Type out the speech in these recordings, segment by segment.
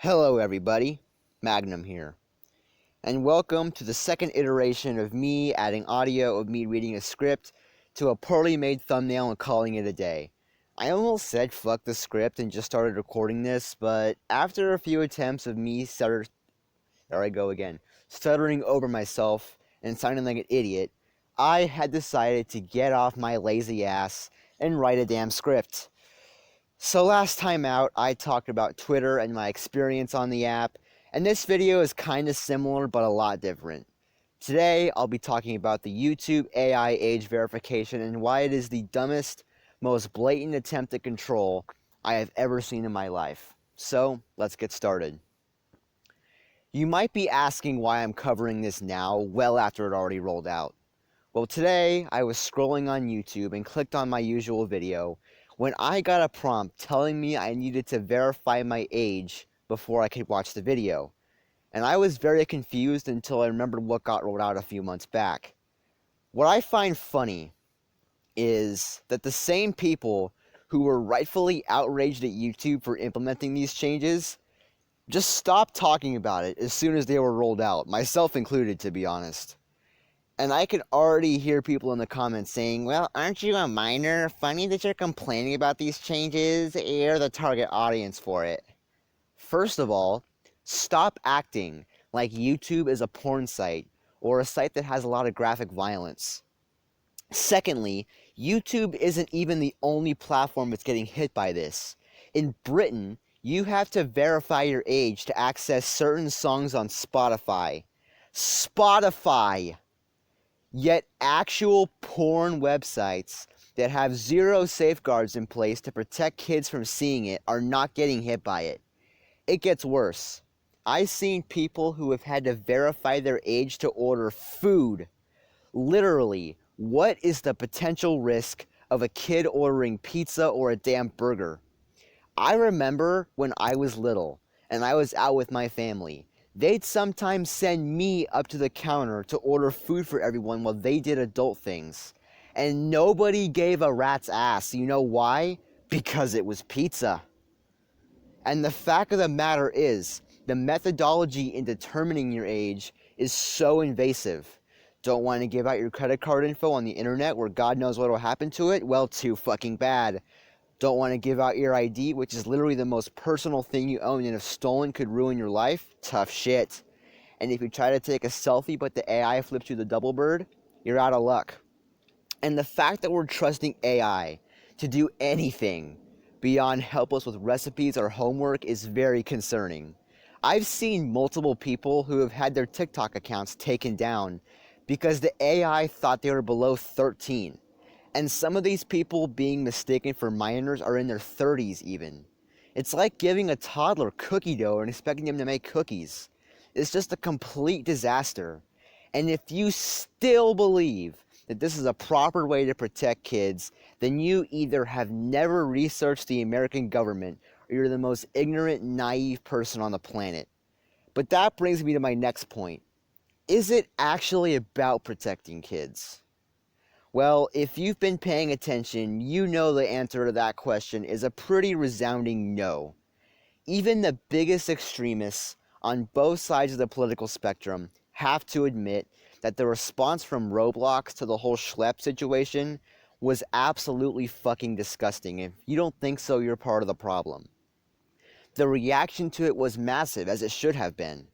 Hello everybody, Magnum here, and welcome to the second iteration of me adding audio of me reading a script to a poorly made thumbnail and calling it a day. I almost said fuck the script and just started recording this, but after a few attempts of me stuttering over myself and sounding like an idiot, I had decided to get off my lazy ass and write a damn script. So last time out, I talked about Twitter and my experience on the app, and this video is kind of similar but a lot different. Today, I'll be talking about the YouTube AI age verification and why it is the dumbest, most blatant attempt at control I have ever seen in my life. So, let's get started. You might be asking why I'm covering this now, well after it already rolled out. Well, today, I was scrolling on YouTube and clicked on my usual video, when I got a prompt telling me I needed to verify my age before I could watch the video. And I was very confused until I remembered what got rolled out a few months back. What I find funny is that the same people who were rightfully outraged at YouTube for implementing these changes just stopped talking about it as soon as they were rolled out, myself included, to be honest. And I can already hear people in the comments saying, well, aren't you a minor? Funny that you're complaining about these changes. You're the target audience for it. First of all, stop acting like YouTube is a porn site or a site that has a lot of graphic violence. Secondly, YouTube isn't even the only platform that's getting hit by this. In Britain, you have to verify your age to access certain songs on Spotify. Spotify! Yet actual porn websites that have zero safeguards in place to protect kids from seeing it are not getting hit by it. It gets worse. I've seen people who have had to verify their age to order food. Literally, what is the potential risk of a kid ordering pizza or a damn burger? I remember when I was little and I was out with my family. They'd sometimes send me up to the counter to order food for everyone while they did adult things. And nobody gave a rat's ass. You know why? Because it was pizza. And the fact of the matter is, the methodology in determining your age is so invasive. Don't want to give out your credit card info on the internet where God knows what will happen to it? Well, too fucking bad. Don't want to give out your ID, which is literally the most personal thing you own, and if stolen could ruin your life? Tough shit. And if you try to take a selfie but the AI flips you the double bird, you're out of luck. And the fact that we're trusting AI to do anything beyond help us with recipes or homework is very concerning. I've seen multiple people who have had their TikTok accounts taken down because the AI thought they were below 13. And some of these people being mistaken for minors are in their 30s even. It's like giving a toddler cookie dough and expecting them to make cookies. It's just a complete disaster. And if you still believe that this is a proper way to protect kids, then you either have never researched the American government or you're the most ignorant, naive person on the planet. But that brings me to my next point. Is it actually about protecting kids? Well, if you've been paying attention, you know the answer to that question is a pretty resounding no. Even the biggest extremists on both sides of the political spectrum have to admit that the response from Roblox to the whole schlep situation was absolutely fucking disgusting. If you don't think so, you're part of the problem. The reaction to it was massive, as it should have been.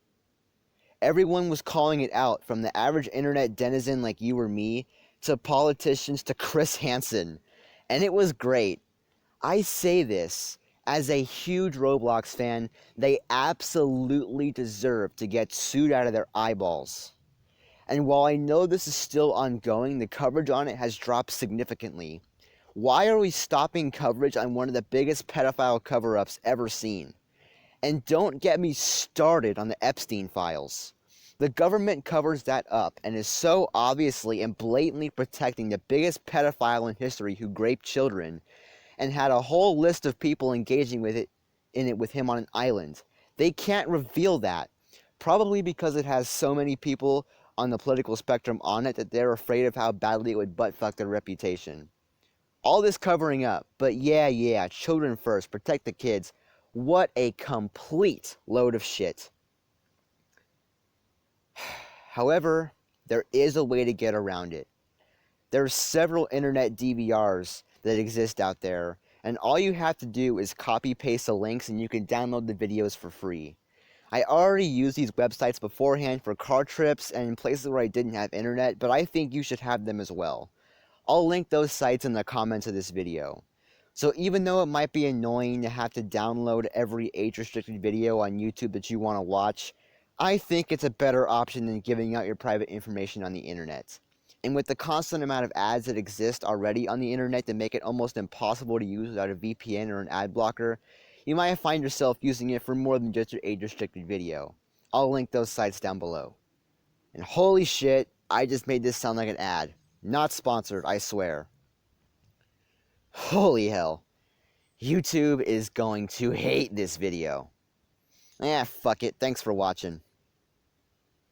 Everyone was calling it out, from the average internet denizen like you or me, to politicians, to Chris Hansen. And it was great. I say this as a huge Roblox fan. They absolutely deserve to get sued out of their eyeballs. And while I know this is still ongoing, the coverage on it has dropped significantly. Why are we stopping coverage on one of the biggest pedophile cover-ups ever seen? And don't get me started on the Epstein files. The government covers that up and is so obviously and blatantly protecting the biggest pedophile in history who raped children and had a whole list of people engaging with him on an island. They can't reveal that, probably because it has so many people on the political spectrum on it that they're afraid of how badly it would butt-fuck their reputation. All this covering up, but yeah, children first, protect the kids. What a complete load of shit. However, there is a way to get around it. There are several internet DVRs that exist out there, and all you have to do is copy paste the links and you can download the videos for free. I already used these websites beforehand for car trips and in places where I didn't have internet, but I think you should have them as well. I'll link those sites in the comments of this video. So even though it might be annoying to have to download every age-restricted video on YouTube that you want to watch, I think it's a better option than giving out your private information on the internet. And with the constant amount of ads that exist already on the internet that make it almost impossible to use without a VPN or an ad blocker, you might find yourself using it for more than just your age-restricted video. I'll link those sites down below. And holy shit, I just made this sound like an ad. Not sponsored, I swear. Holy hell. YouTube is going to hate this video. Fuck it. Thanks for watching.